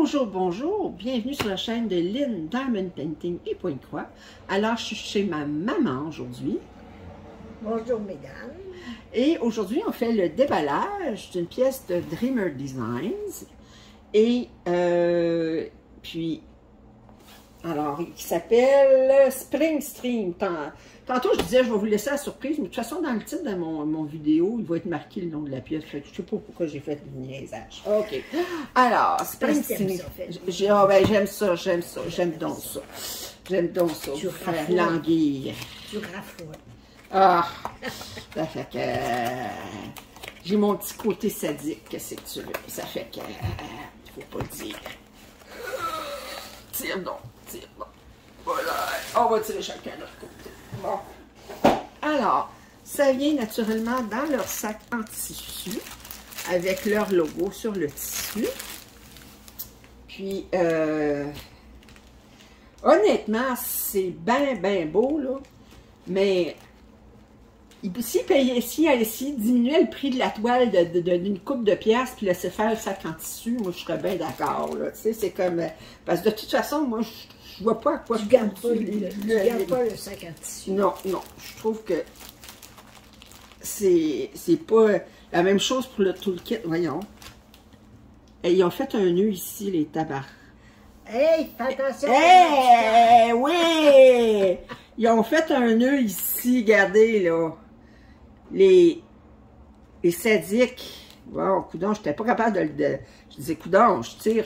Bonjour, bonjour, bienvenue sur la chaîne de Lynn Diamond Painting et Pointe-Croix. Alors, je suis chez ma maman aujourd'hui. Bonjour mesdames. Et aujourd'hui, on fait le déballage d'une pièce de Dreamer Designs. Et puis, alors, qui s'appelle Spring Stream. Tantôt, je disais, je vais vous laisser la surprise, mais de toute façon, dans le titre de mon vidéo, il va être marqué le nom de la pièce. Fait que je ne sais pas pourquoi j'ai fait le niaisage. OK. Alors, Spring Stream. J'aime ça, j'aime donc ça. J'aime donc ça, vous faire languir. Tu raffoles. Ah, ça fait que j'ai mon petit côté sadique, qu'est-ce que tu veux. Ça fait que faut pas dire. Tire donc. Voilà, on va tirer chacun de notre côté. Bon. Alors, ça vient naturellement dans leur sac en tissu, avec leur logo sur le tissu. Puis, honnêtement, c'est bien beau, là. Mais, si diminuait le prix de la toile d'une coupe de pièces, puis laisser faire le sac en tissu, moi, je serais bien d'accord, là. Tu sais, c'est comme... Parce que de toute façon, moi, je vois pas à quoi... Tu ne gardes pas le sac en tissu. Non, je trouve que c'est pas la même chose pour le toolkit, voyons. Et ils ont fait un nœud ici, les tabards. Hey, fais attention! Hey, oui! Ils ont fait un nœud ici, regardez, là. Les sadiques. Wow, coudon, j'étais pas capable de je disais, coudon, je tire,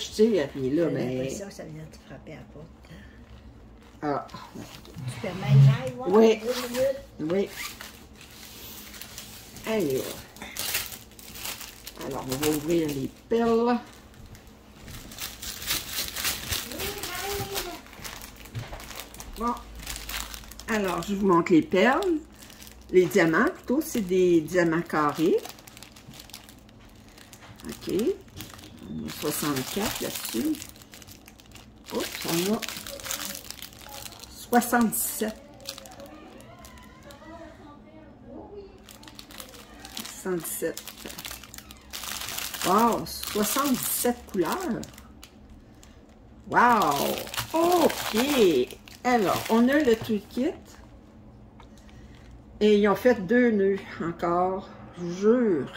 puis là, mais... J'ai l'impression que ça vient de te frapper à la porte. Ah. Tu permets que j'aille voir? Oui. 2 minutes? Oui. Alors, on va ouvrir les perles. Bon. Alors, je vous montre les perles. Les diamants, plutôt, c'est des diamants carrés. OK. On a 64 là-dessus. Oups, on a 77. 77. Wow, 77 couleurs. Wow! OK! Alors, on a le toolkit. Et ils ont fait 2 nœuds encore. Je vous jure.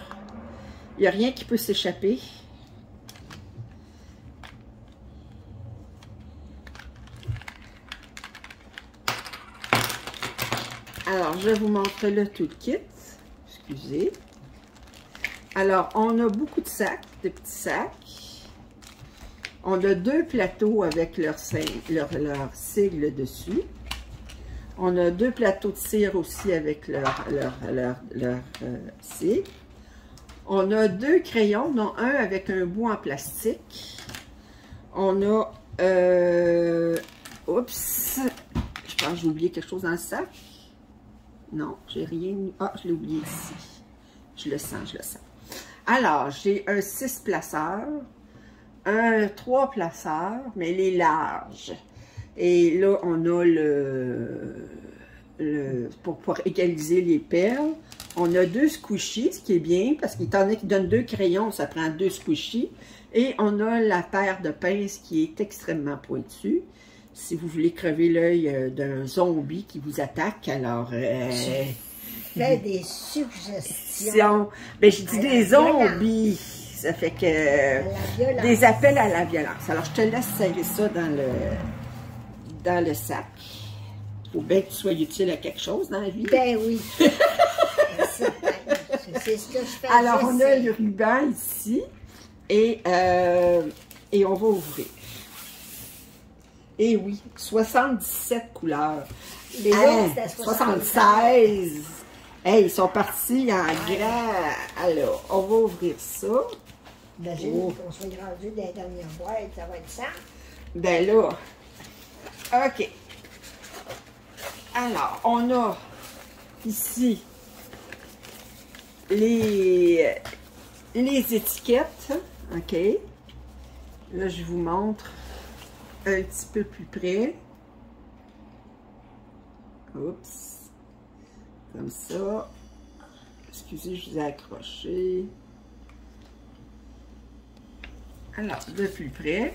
Il n'y a rien qui peut s'échapper. Alors, je vous montre le toolkit. Excusez. Alors, on a beaucoup de sacs, de petits sacs. On a 2 plateaux avec leur sigle dessus. On a 2 plateaux de cire aussi avec leur sigle. On a 2 crayons, dont un avec un bout en plastique. On a... oups! Je pense que j'ai oublié quelque chose dans le sac. Non, j'ai rien... Ah, je l'ai oublié ici. Je le sens. Alors, j'ai un 6 placeurs, un 3 placeurs, mais il est large. Et là, on a pour égaliser les perles, on a 2 squishies, ce qui est bien, parce qu'étant donné qu'il donne 2 crayons, ça prend 2 squishies. Et on a la paire de pinces qui est extrêmement pointue. Si vous voulez crever l'œil d'un zombie qui vous attaque, alors... Fais des suggestions. Ben, j'ai dit des zombies. Ça fait que... Des appels à la violence. Alors, je te laisse serrer ça dans le sac. Il faut bien que tu sois utile à quelque chose dans la vie. Ben oui. C'est ce que je fais. Alors, on a le ruban ici. Et on va ouvrir. Et oui, 77 couleurs. Les autres, c'était 76. Hey, ils sont partis en grand. Alors, on va ouvrir ça. Imagine qu'on soit rendu dans les dernières boîtes, ça va être ça. Ben là, OK. Alors, on a ici les étiquettes. OK. Là, je vous montre un petit peu plus près. Oups. Comme ça. Excusez, je vous ai accroché. Alors, de plus près.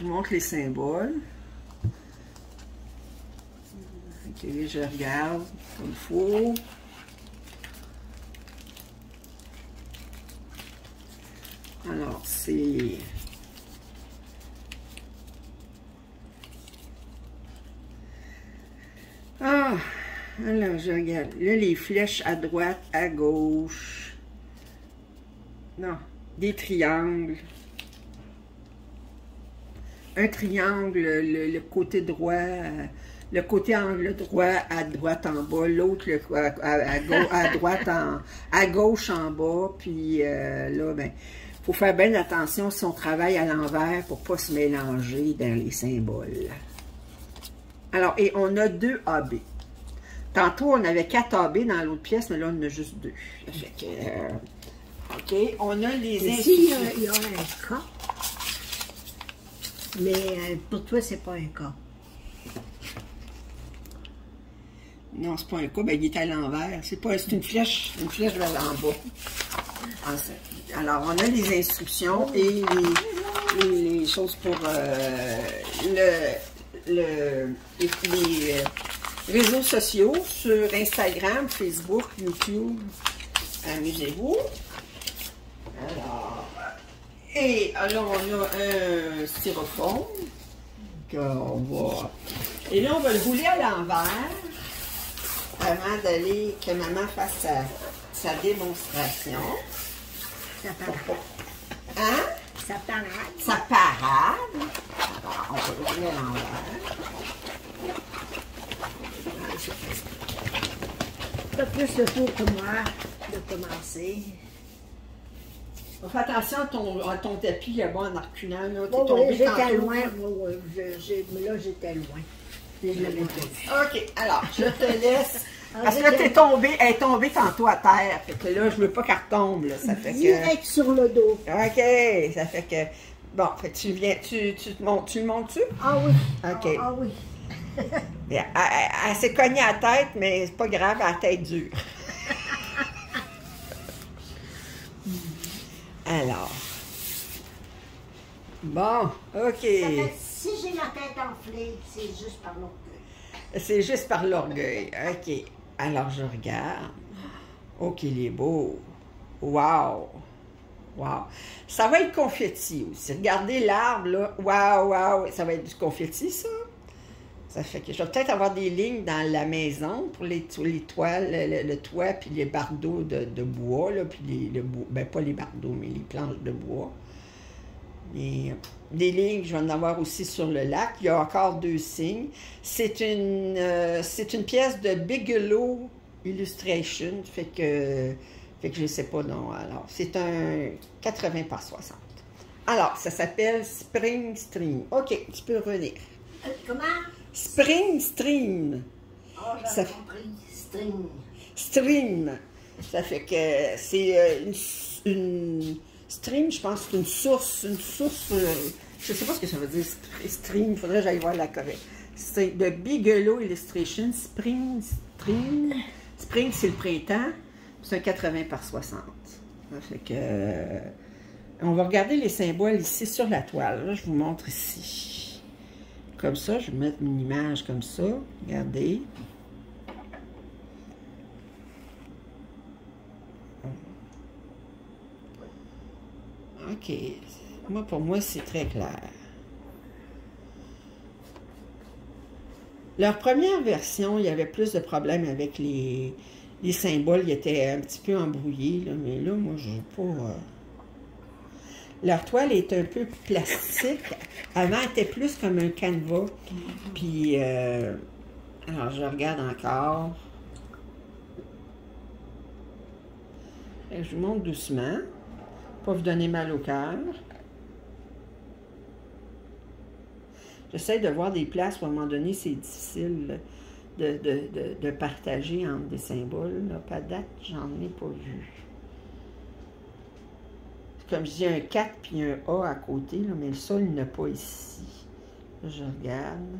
vous montre les symboles. Ok, je regarde comme il faut. Alors, c'est... Ah! Alors, je regarde. Là, les flèches à droite, à gauche. Non, des triangles. Un triangle, le côté droit, le côté angle droit à droite en bas, l'autre à gauche en bas. Puis là, ben, faut faire bien attention si on travaille à l'envers pour ne pas se mélanger dans les symboles. Alors, et on a 2 AB. Tantôt, on avait 4 AB dans l'autre pièce, mais là, on en a juste 2. Ça fait que, OK, on a les ici, il y a un cas. Mais pour toi, c'est pas un cas. Non, c'est pas un cas, ben, il est à l'envers. C'est une flèche vers en bas. Alors, on a les instructions et les choses pour les réseaux sociaux sur Instagram, Facebook, YouTube. Amusez-vous. Alors, on a un styrofoam qu'on va... Et là, on va le rouler à l'envers avant d'aller, que maman fasse sa démonstration. Ça parade. Hein? Ça parade. Ça parade. Alors, on va le rouler à l'envers. Pas plus le tour que moi de commencer. Fais attention à ton tapis là-bas en reculant. Oui, j'étais loin. Là, j'étais loin. Je l'avais pas vu. OK, alors, je te laisse. Parce que là, elle est tombée tantôt à terre. Fait que là, je veux pas qu'elle retombe. Là, ça fait direct sur le dos. OK, ça fait que... Bon, fait que tu viens... Tu le montes-tu? Ah oui. OK. Ah oui. Elle s'est cognée à la tête, mais c'est pas grave, elle a la tête dure. Alors. Bon, OK. Ça fait, si j'ai la tête enflée, c'est juste par l'orgueil. C'est juste par l'orgueil. OK. Alors, je regarde. OK, il est beau. Wow! Wow! Ça va être confetti aussi. Regardez l'arbre, là. Wow, wow! Ça va être du confetti, ça. Ça fait que je vais peut-être avoir des lignes dans la maison pour les toits, le toit, puis les bardeaux de bois, là, puis ben pas les bardeaux, mais les planches de bois. Et des lignes, je vais en avoir aussi sur le lac. Il y a encore 2 signes. C'est une pièce de Bigelow Illustration, fait que je ne sais pas, non. Alors, c'est un 80 par 60. Alors, ça s'appelle Spring Stream. OK, tu peux revenir. Comment? Spring Stream. Oh, j'ai compris. Stream. Stream. Ça fait que c'est une stream, je pense que c'est une source, je ne sais pas ce que ça veut dire, stream, il faudrait que j'aille voir la correcte. C'est de Bigelow Illustration, Spring Stream. Spring, c'est le printemps, c'est un 80 par 60. Ça fait que, on va regarder les symboles ici sur la toile. Là, je vous montre ici. Comme ça, je vais mettre une image comme ça. Regardez. OK. Pour moi, c'est très clair. Leur première version, il y avait plus de problèmes avec les symboles. Ils étaient un petit peu embrouillés. Là, mais là, moi, je n'ai pas... Leur toile est un peu plastique. Avant, elle était plus comme un canevas. Puis, alors, je regarde encore. Et je vous montre doucement. Pas vous donner mal au cœur. J'essaie de voir des places où, à un moment donné, c'est difficile de partager entre des symboles. Là. Pas date, j'en ai pas vu. Comme je dis, un 4 puis un A à côté, là, mais ça, il n'y en a pas ici. Là, je regarde.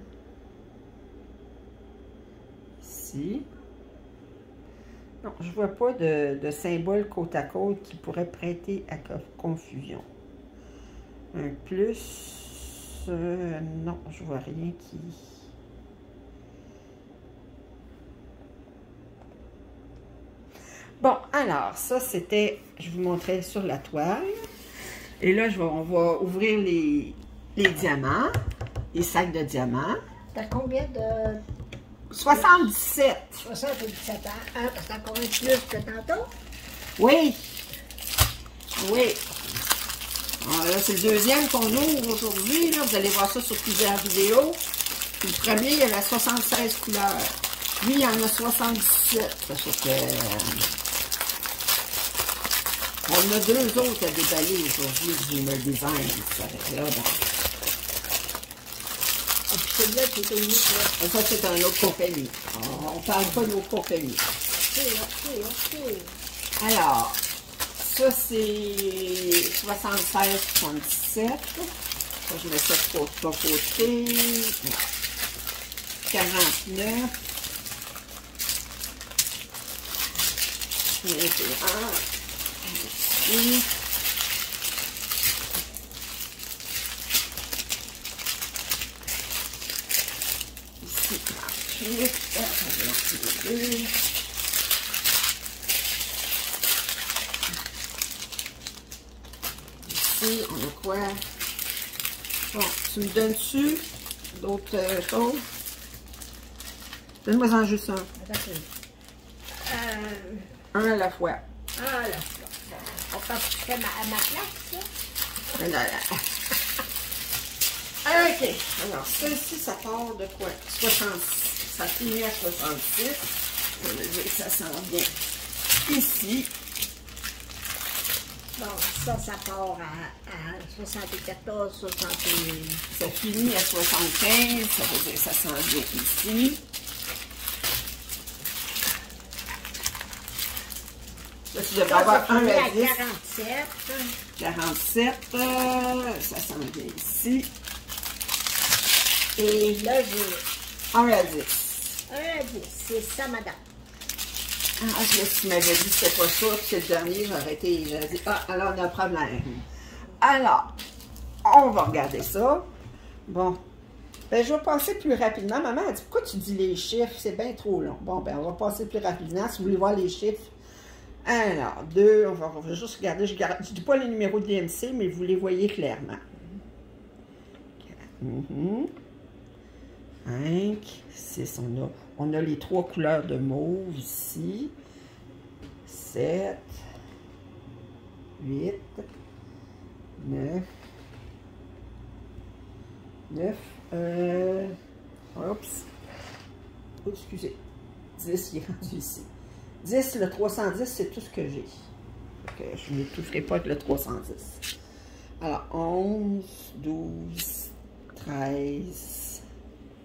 Ici. Non, je ne vois pas de symbole côte à côte qui pourrait prêter à confusion. Un plus. Non, je vois rien qui... Bon, alors, ça, c'était... Je vous montrais sur la toile. Et là, on va ouvrir les diamants, les sacs de diamants. T'as combien de... 77. 77 ans. Hein? T'as combien de plus que tantôt? Oui. Oui. Alors là, c'est le deuxième qu'on ouvre aujourd'hui. Vous allez voir ça sur plusieurs vidéos. Puis le premier, il y avait 76 couleurs. Lui, il y en a 77. Ça fait que... on en a deux autres à déballer aujourd'hui du Dreamer Design. Ça fait que là, bon. Et puis celui-là, c'est une autre. Ça, c'est un autre compagnie. On ne parle pas de l'autre compagnie. Ok. Alors, ça, c'est 76,77. Ça, je mets ça de côté. 49. 21. Ici. Ici, 38. Ici, on a quoi? Bon, tu me donnes-tu d'autres choses? Donne-moi-en juste un. Un à la fois. Ah là, on passe à ma place, là? Ok, alors ça ici, ça part de quoi? 66. Ça finit à 66. Ça veut dire que ça s'en vient ici. Bon, ça part à 74, 71. Ça finit à 75. Ça veut dire que ça s'en vient ici. Là, tu devrais avoir un à 10. 47. 47. Ça s'en vient ici. Et là, j'ai 1 à 10. 1 à 10. C'est ça, madame. Ah, tu m'avais dit que c'était pas ça, puis c'est le dernier, j'aurais dit, ah, alors on a un problème. Alors, on va regarder ça. Bon, ben, je vais passer plus rapidement. Maman a dit, pourquoi tu dis les chiffres? C'est bien trop long. Bon, ben, on va passer plus rapidement. Si vous voulez voir les chiffres. Alors, 2, on va juste regarder. Je ne dis pas les numéros de l'IMC, mais vous les voyez clairement. 5, 6, on a les 3 couleurs de mauve ici. 7, 8, 9, oups, oh, excusez, 10, il est rendu ici. 10, le 310, c'est tout ce que j'ai. Je ne toucherai pas avec le 310. Alors, 11, 12, 13,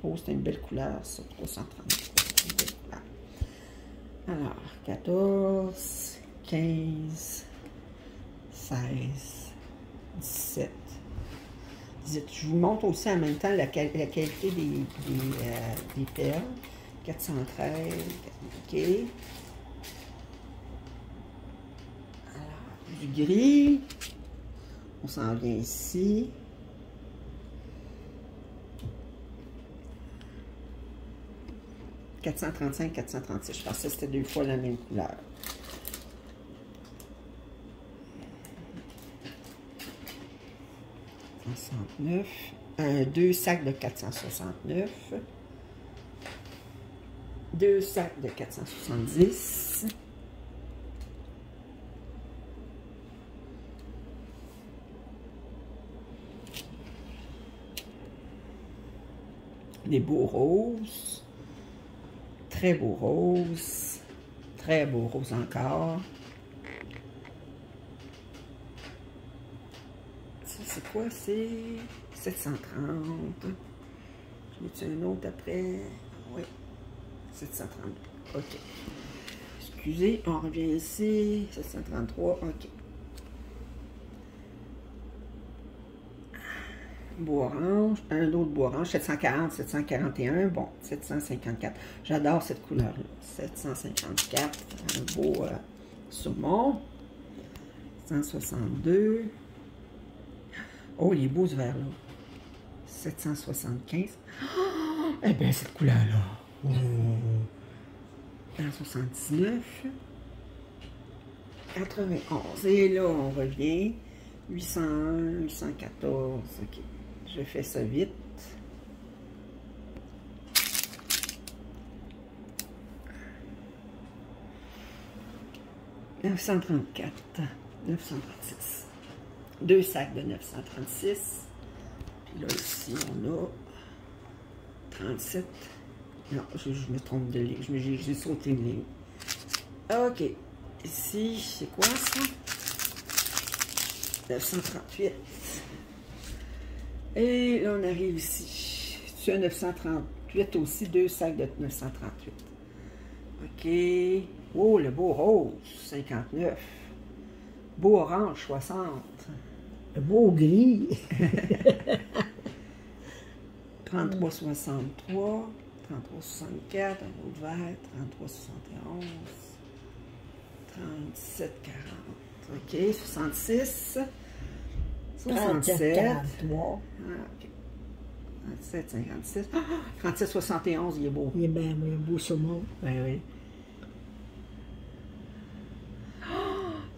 oh, c'est une belle couleur, ça, 330, une belle couleur. Alors, 14, 15, 16, 17, 18. Je vous montre aussi en même temps la qualité des perles. 413, ok. Alors, du gris. On s'en vient ici. « 435, 436. Je pensais que c'était 2 fois la même couleur. « 2 sacs de 469. 2 sacs de 470. Des beaux roses. Très beaux roses. Très beaux roses encore. Ça, c'est quoi? C'est 730. J'ai un autre après. Oui. 730. OK. Excusez, on revient ici. 733. OK. Bois orange, un autre bois orange, 740, 741, bon, 754. J'adore cette couleur-là. 754, un beau saumon. 162. Oh, il est beau ce vert-là. 775. Oh, eh bien, cette couleur-là. Oh. 179. 91. Et là, on revient. 801, 814. OK. Je fais ça vite. « 934, 936. 2 sacs de 936. Puis là, ici, on a 37. Non, je me trompe de ligne. J'ai sauté une ligne. OK. Ici, c'est quoi ça? 938. Et là, on arrive ici. C'est un 938 aussi, 2 sacs de 938. OK. Oh, le beau rose, 59. Beau orange, 60. Le beau gris. 33,63. 33,64. Un autre vert. 33,71. 37,40. OK. 66. 67. 43. OK. 37, 56. 37, 71, il est beau. Il est bien, il est beau saumon. Oui, oui.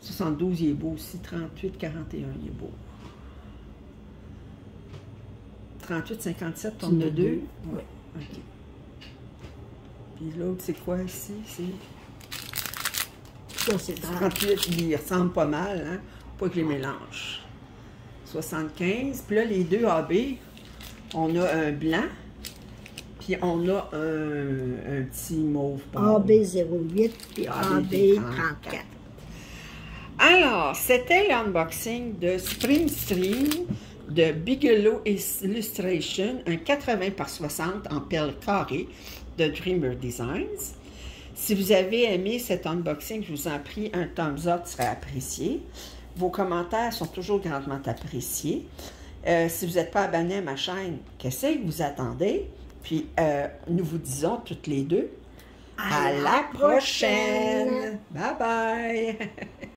72, il est beau aussi. 38, 41, il est beau. 38, 57, on en a 2. Oui. OK. Puis l'autre, c'est quoi ici? Ça, c'est 38, il ressemble pas mal, hein? Pas que je les mélange. 75. Puis là, les deux AB, on a un blanc, puis on a un petit mauve. AB08 puis AB34. Alors, c'était l'unboxing de Spring Stream de Bigelow Illustration, un 80 par 60 en perles carrées de Dreamer Designs. Si vous avez aimé cet unboxing, je vous en prie, un thumbs up serait apprécié. Vos commentaires sont toujours grandement appréciés. Si vous n'êtes pas abonné à ma chaîne, qu'est-ce que vous attendez? Puis, nous vous disons toutes les deux, à la prochaine! Bye bye!